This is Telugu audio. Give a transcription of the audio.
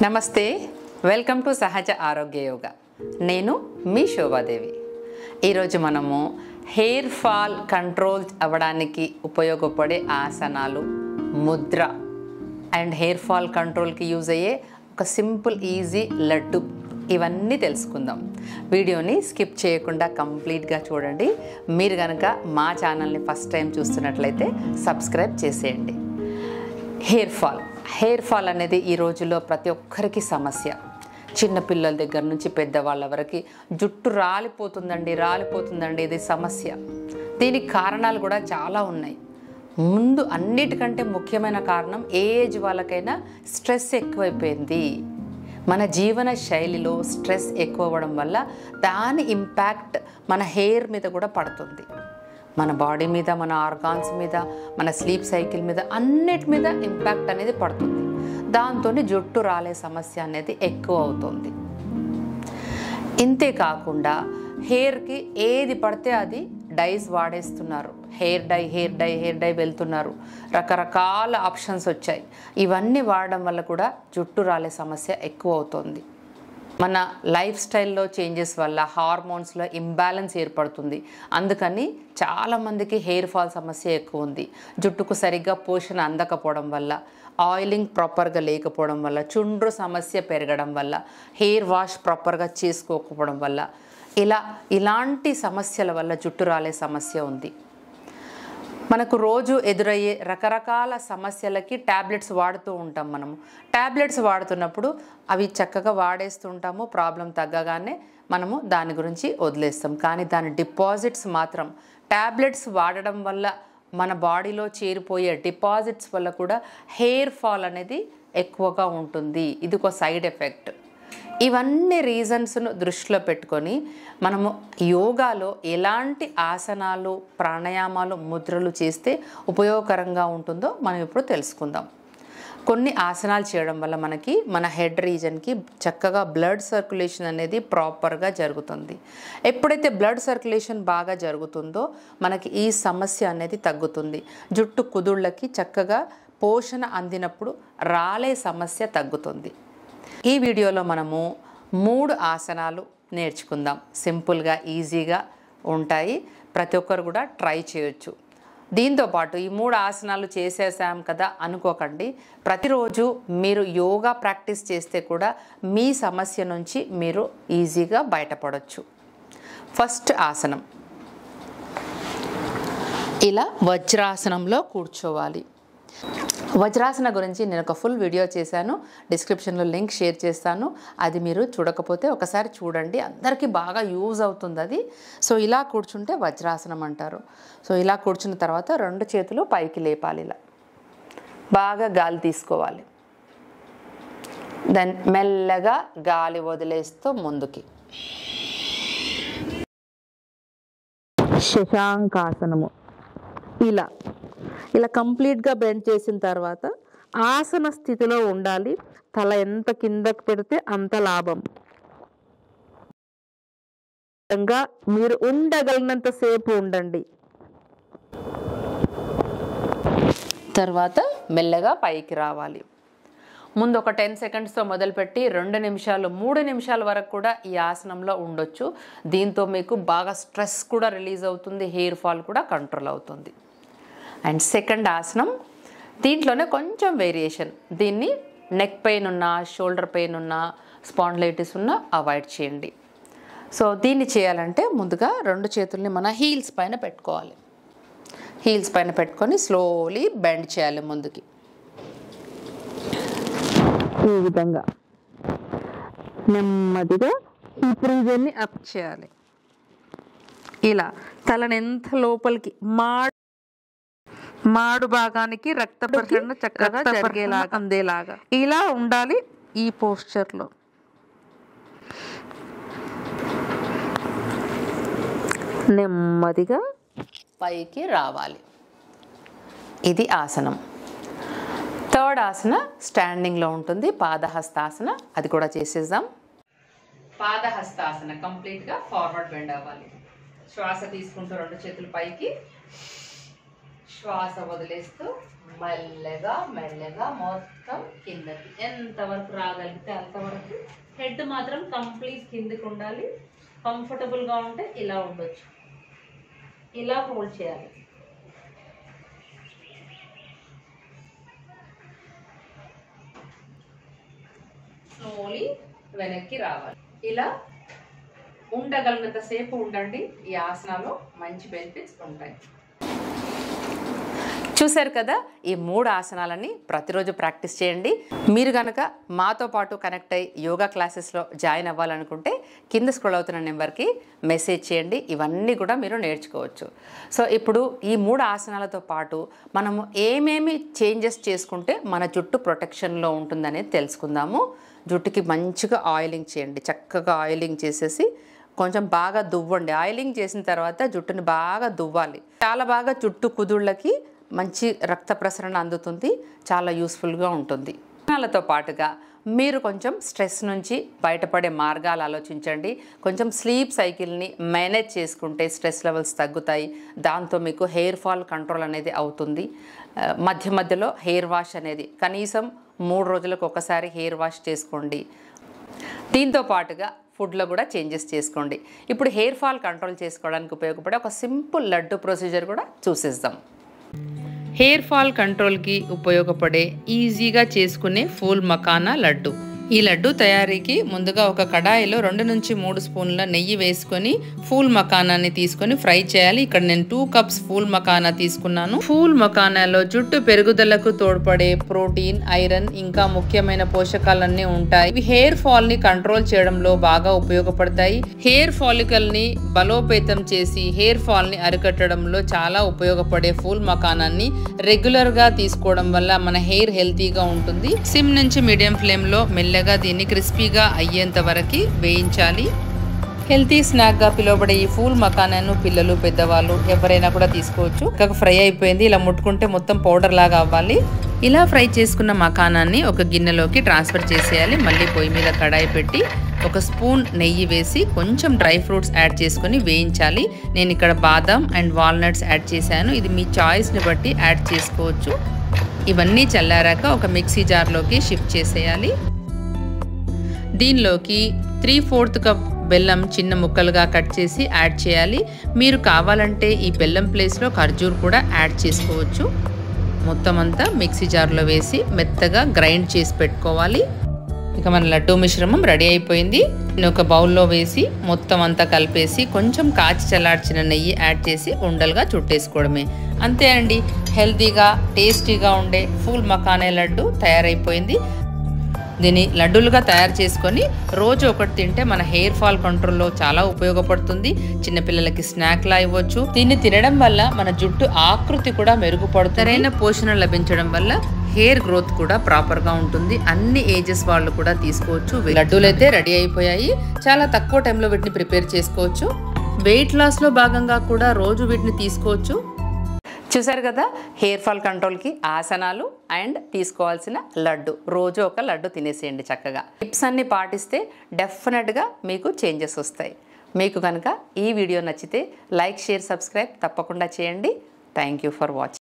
నమస్తే, వెల్కమ్ టు సహజ ఆరోగ్య యోగా. నేను మీ శోభాదేవి. ఈరోజు మనము హెయిర్ ఫాల్ కంట్రోల్ అవ్వడానికి ఉపయోగపడే ఆసనాలు, Mudra and hair fall కంట్రోల్కి use అయ్యే ఒక సింపుల్ ఈజీ లడ్డు, ఇవన్నీ తెలుసుకుందాం. వీడియోని స్కిప్ చేయకుండా కంప్లీట్గా చూడండి. మీరు కనుక మా ఛానల్ని ఫస్ట్ టైం చూస్తున్నట్లయితే సబ్స్క్రైబ్ చేసేయండి. హెయిర్ ఫాల్ అనేది ఈ రోజుల్లో ప్రతి ఒక్కరికి సమస్య. చిన్నపిల్లల దగ్గర నుంచి పెద్దవాళ్ళ వరకు జుట్టు రాలిపోతుందండి, ఇది సమస్య. దీనికి కారణాలు కూడా చాలా ఉన్నాయి. ముందు అన్నిటికంటే ముఖ్యమైన కారణం ఏజ్ వాళ్ళకైనా స్ట్రెస్ ఎక్కువైపోయింది. మన జీవన శైలిలో స్ట్రెస్ ఎక్కువ అవ్వడం వల్ల దాని ఇంపాక్ట్ మన హెయిర్ మీద కూడా పడుతుంది. మన బాడీ మీద, మన ఆర్గాన్స్ మీద, మన స్లీప్ సైకిల్ మీద, అన్నిటి మీద ఇంపాక్ట్ అనేది పడుతుంది. దాంతో జుట్టు రాలే సమస్య అనేది ఎక్కువ అవుతుంది. ఇంతేకాకుండా హెయిర్కి ఏది పడితే అది డైస్ వాడేస్తున్నారు. హెయిర్ డై వెళ్తున్నారు. రకరకాల ఆప్షన్స్ వచ్చాయి. ఇవన్నీ వాడడం వల్ల కూడా జుట్టు రాలే సమస్య ఎక్కువ అవుతుంది. మన లైఫ్ స్టైల్లో చేంజెస్ వల్ల హార్మోన్స్లో ఇంబ్యాలెన్స్ ఏర్పడుతుంది. అందుకని చాలామందికి హెయిర్ ఫాల్ సమస్య ఎక్కువ ఉంది. జుట్టుకు సరిగ్గా పోషణ అందకపోవడం వల్ల, ఆయిలింగ్ ప్రాపర్గా లేకపోవడం వల్ల, చుండ్రు సమస్య పెరగడం వల్ల, హెయిర్ వాష్ ప్రాపర్గా చేసుకోకపోవడం వల్ల, ఇలాంటి సమస్యల వల్ల జుట్టు రాలే సమస్య ఉంది. మనకు రోజు ఎదురయ్యే రకరకాల సమస్యలకి ట్యాబ్లెట్స్ వాడుతూ ఉంటాం. మనము ట్యాబ్లెట్స్ వాడుతున్నప్పుడు అవి చక్కగా వాడేస్తూ ఉంటాము. ప్రాబ్లం తగ్గగానే మనము దాని గురించి వదిలేస్తాం. కానీ దాని డిపాజిట్స్ మాత్రం ట్యాబ్లెట్స్ వాడడం వల్ల మన బాడీలో చేరిపోయే డిపాజిట్స్ వల్ల కూడా హెయిర్ ఫాల్ అనేది ఎక్కువగా ఉంటుంది. ఇది ఒక సైడ్ ఎఫెక్ట్. ఇవన్నీ రీజన్స్ను దృష్టిలో పెట్టుకొని మనము యోగాలో ఎలాంటి ఆసనాలు, ప్రాణాయామాలు, ముద్రలు చేస్తే ఉపయోగకరంగా ఉంటుందో మనం ఇప్పుడు తెలుసుకుందాం. కొన్ని ఆసనాలు చేయడం వల్ల మన హెడ్ రీజన్కి చక్కగా బ్లడ్ సర్క్యులేషన్ అనేది ప్రాపర్గా జరుగుతుంది. ఎప్పుడైతే బ్లడ్ సర్క్యులేషన్ బాగా జరుగుతుందో మనకి ఈ సమస్య అనేది తగ్గుతుంది. జుట్టు కుదుళ్ళకి చక్కగా పోషణ అందినప్పుడు రాలే సమస్య తగ్గుతుంది. ఈ వీడియోలో మనము 3 ఆసనాలు నేర్చుకుందాం. సింపుల్గా, ఈజీగా ఉంటాయి. ప్రతి ఒక్కరు కూడా ట్రై చేయొచ్చు. దీంతోపాటు ఈ 3 ఆసనాలు చేసేసాం కదా అనుకోకండి. ప్రతిరోజు మీరు యోగా ప్రాక్టీస్ చేస్తే కూడా మీ సమస్య నుంచి మీరు ఈజీగా బయటపడవచ్చు. ఫస్ట్ ఆసనం, ఇలా వజ్రాసనంలో కూర్చోవాలి. వజ్రాసన గురించి నేను ఒక ఫుల్ వీడియో చేశాను. డిస్క్రిప్షన్లో లింక్ షేర్ చేస్తాను. అది మీరు చూడకపోతే ఒకసారి చూడండి. అందరికీ బాగా యూజ్ అవుతుంది అది. సో ఇలా కూర్చుంటే వజ్రాసనం అంటారు. సో ఇలా కూర్చున్న తర్వాత 2 చేతులు పైకి లేపాలి. ఇలా బాగా గాలి తీసుకోవాలి. దెన్ మెల్లగా గాలి వదిలేస్తూ ముందుకి. శశాంకాసనము. ఇలా కంప్లీట్గా బెండ్ చేసిన తర్వాత ఆసన స్థితిలో ఉండాలి. తల ఎంత కిందకు పెడితే అంత లాభం. మీరు ఉండగలిగినంత సేపు ఉండండి. తర్వాత మెల్లగా పైకి రావాలి. ముందు ఒక 10 సెకండ్స్తో మొదలుపెట్టి 2 నిమిషాలు, 3 నిమిషాల వరకు కూడా ఈ ఆసనంలో ఉండొచ్చు. దీంతో మీకు బాగా స్ట్రెస్ కూడా రిలీజ్ అవుతుంది. హెయిర్ ఫాల్ కూడా కంట్రోల్ అవుతుంది. అండ్ సెకండ్ ఆసనం, దీంట్లోనే కొంచెం వేరియేషన్. దీన్ని నెక్ పెయిన్ ఉన్నా, షోల్డర్ పెయిన్ ఉన్నా, స్పాండిలైటిస్ ఉన్నా అవాయిడ్ చేయండి. సో దీన్ని చేయాలంటే ముందుగా 2 చేతుల్ని మన హీల్స్ పైన పెట్టుకోవాలి. హీల్స్ పైన పెట్టుకొని స్లోలీ బెండ్ చేయాలి ముందుకి. ఈ విధంగా నెమ్మదిగా హిప్ రీజియన్ని అప్ చేయాలి. ఇలా తలని ఎంత లోపలికి మాడు భాగానికి రక్త ప్రసరణ చక్కగా జరిగేలాగా, అందేలాగా ఇలా ఉండాలి. ఈ పోస్చర్లో నెమ్మదిగా పైకి రావాలి. ఇది ఆసనం. థర్డ్ ఆసన స్టాండింగ్లో ఉంటుంది, పాదహస్తాసన. అది కూడా చేసేద్దాం. పాదహస్తాసన కంప్లీట్గా ఫార్వర్డ్ బెండ్ అవ్వాలి. శ్వాస తీసుకుంటూ 2 చేతులు పైకి, శ్వాస వదిలేస్తూ మెల్లగా మెల్లగా మొత్తం కిందకి ఎంతవరకు రాగలిగితే అంతవరకు. హెడ్ మాత్రం కంప్లీట్ కిందకి ఉండాలి. కంఫర్టబుల్గా ఉంటే ఇలా ఉండొచ్చు. ఇలా హోల్డ్ చేయాలి. స్లోలీ వెనక్కి రావాలి. ఇలా ఉండగలిగినంత సేపు ఉండండి. ఈ ఆసనాలో మంచి బెనిఫిట్స్ ఉంటాయి. చూశారు కదా, ఈ 3 ఆసనాలని ప్రతిరోజు ప్రాక్టీస్ చేయండి. మీరు కనుక మాతో పాటు కనెక్ట్ అయ్యి యోగా క్లాసెస్లో జాయిన్ అవ్వాలనుకుంటే కింద స్క్రోల్ అవుతున్న నెంబర్కి మెసేజ్ చేయండి. ఇవన్నీ కూడా మీరు నేర్చుకోవచ్చు. సో ఇప్పుడు ఈ 3 ఆసనాలతో పాటు మనము ఏమేమి చేంజెస్ చేసుకుంటే మన జుట్టు ప్రొటెక్షన్లో ఉంటుందనేది తెలుసుకుందాము. జుట్టుకి మంచిగా ఆయిలింగ్ చేయండి. చక్కగా ఆయిలింగ్ చేసేసి కొంచెం బాగా దువ్వండి. ఆయిలింగ్ చేసిన తర్వాత జుట్టుని బాగా దువ్వాలి. చాలా బాగా జుట్టు కుదుళ్ళకి మంచి రక్త ప్రసరణ అందుతుంది. చాలా యూస్ఫుల్గా ఉంటుంది. ఆసనాలతో పాటుగా మీరు కొంచెం స్ట్రెస్ నుంచి బయటపడే మార్గాలు ఆలోచించండి. కొంచెం స్లీప్ సైకిల్ని మేనేజ్ చేసుకుంటే స్ట్రెస్ లెవెల్స్ తగ్గుతాయి. దాంతో మీకు హెయిర్ ఫాల్ కంట్రోల్ అనేది అవుతుంది. మధ్య మధ్యలో హెయిర్ వాష్ అనేది కనీసం 3 రోజులకు ఒకసారి హెయిర్ వాష్ చేసుకోండి. దీంతో పాటుగా ఫుడ్లో కూడా చేంజెస్ చేసుకోండి. ఇప్పుడు హెయిర్ ఫాల్ కంట్రోల్ చేసుకోవడానికి ఉపయోగపడే ఒక సింపుల్ లడ్డు ప్రొసీజర్ కూడా చూసేద్దాం. హెయిర్ ఫాల్ కంట్రోల్కి ఉపయోగపడే ఈజీగా చేసుకునే ఫూల్ మఖానా లడ్డు. ఈ లడ్డు తయారీకి ముందుగా ఒక కడాయిలో 2 నుంచి 3 స్పూన్ల నెయ్యి వేసుకొని ఫూల్ మఖానాన్ని తీసుకొని ఫ్రై చేయాలి. ఇక్కడ నేను 2 కప్స్ ఫూల్ మఖానా తీసుకున్నాను. ఫూల్ మఖానాలో జుట్టు పెరుగుదలకు తోడ్పడే ప్రోటీన్, ఐరన్ ఇంకా ముఖ్యమైన పోషకాలన్నీ ఉంటాయి. ఇవి హెయిర్ ఫాల్ ని కంట్రోల్ చేయడంలో బాగా ఉపయోగపడతాయి. హెయిర్ ఫాలికల్ ని బలోపేతం చేసి హెయిర్ ఫాల్ ని అరికట్టడంలో చాలా ఉపయోగపడే ఫూల్ మఖానాన్ని రెగ్యులర్ గా తీసుకోవడం వల్ల మన హెయిర్ హెల్తీగా ఉంటుంది. సిమ్ నుంచి మీడియం ఫ్లేమ్ లో మెల్లగా దీన్ని క్రిస్పీగా అయ్యేంత వరకు వేయించాలి. హెల్తీ స్నాక్గా పిలువబడే ఈ ఫూల్ మఖానాను పిల్లలు, పెద్దవాళ్ళు ఎవరైనా కూడా తీసుకోవచ్చు. ఇంకా ఫ్రై అయిపోయింది. ఇలా ముట్టుకుంటే మొత్తం పౌడర్ లాగా అవ్వాలి. ఇలా ఫ్రై చేసుకున్న మఖానాన్ని ఒక గిన్నెలోకి ట్రాన్స్ఫర్ చేసేయాలి. మళ్ళీ పొయ్యి మీద కడాయి పెట్టి 1 స్పూన్ నెయ్యి వేసి కొంచెం డ్రై ఫ్రూట్స్ యాడ్ చేసుకొని వేయించాలి. నేను ఇక్కడ బాదం అండ్ వాల్నట్స్ యాడ్ చేశాను. ఇది మీ చాయిస్ని బట్టి యాడ్ చేసుకోవచ్చు. ఇవన్నీ చల్లారాక ఒక మిక్సీ జార్లోకి షిఫ్ట్ చేసేయాలి. దీనిలోకి 3/4 కప్ బెల్లం చిన్న ముక్కలుగా కట్ చేసి యాడ్ చేయాలి. మీరు కావాలంటే ఈ బెల్లం ప్లేస్లో ఖర్జూర్ కూడా యాడ్ చేసుకోవచ్చు. మొత్తం అంతా మిక్సీ జార్లో వేసి మెత్తగా గ్రైండ్ చేసి పెట్టుకోవాలి. ఇక మన లడ్డూ మిశ్రమం రెడీ అయిపోయింది. నేను ఒక బౌల్లో వేసి మొత్తం అంతా కలిపేసి కొంచెం కాచి చల్లార్చిన నెయ్యి యాడ్ చేసి ఉండలుగా చుట్టేసుకోవడమే. అంతే అండి, హెల్తీగా టేస్టీగా ఉండే ఫూల్ మఖానా లడ్డు తయారైపోయింది. దీన్ని లడ్డూలుగా తయారు చేసుకొని రోజు ఒకటి తింటే మన హెయిర్ ఫాల్ కంట్రోల్లో చాలా ఉపయోగపడుతుంది. చిన్నపిల్లలకి స్నాక్లా ఇవ్వచ్చు. దీన్ని తినడం వల్ల మన జుట్టు ఆకృతి కూడా మెరుగుపడుతుంది. సరైన పోషణ లభించడం వల్ల హెయిర్ గ్రోత్ కూడా ప్రాపర్గా ఉంటుంది. అన్ని ఏజెస్ వాళ్ళు కూడా తీసుకోవచ్చు. లడ్డూలు అయితే రెడీ అయిపోయాయి. చాలా తక్కువ టైంలో వీటిని ప్రిపేర్ చేసుకోవచ్చు. వెయిట్ లాస్లో భాగంగా కూడా రోజు వీటిని తీసుకోవచ్చు. చూసారు కదా, హెయిర్ ఫాల్ కంట్రోల్కి ఆసనాలు అండ్ తీసుకోవాల్సిన లడ్డు. రోజు ఒక లడ్డు తినేసేయండి చక్కగా. టిప్స్ అన్ని పాటిస్తే డెఫినెట్గా మీకు చేంజెస్ వస్తాయి. మీకు కనుక ఈ వీడియో నచ్చితే లైక్, షేర్, సబ్స్క్రైబ్ తప్పకుండా చేయండి. Thank you for watching.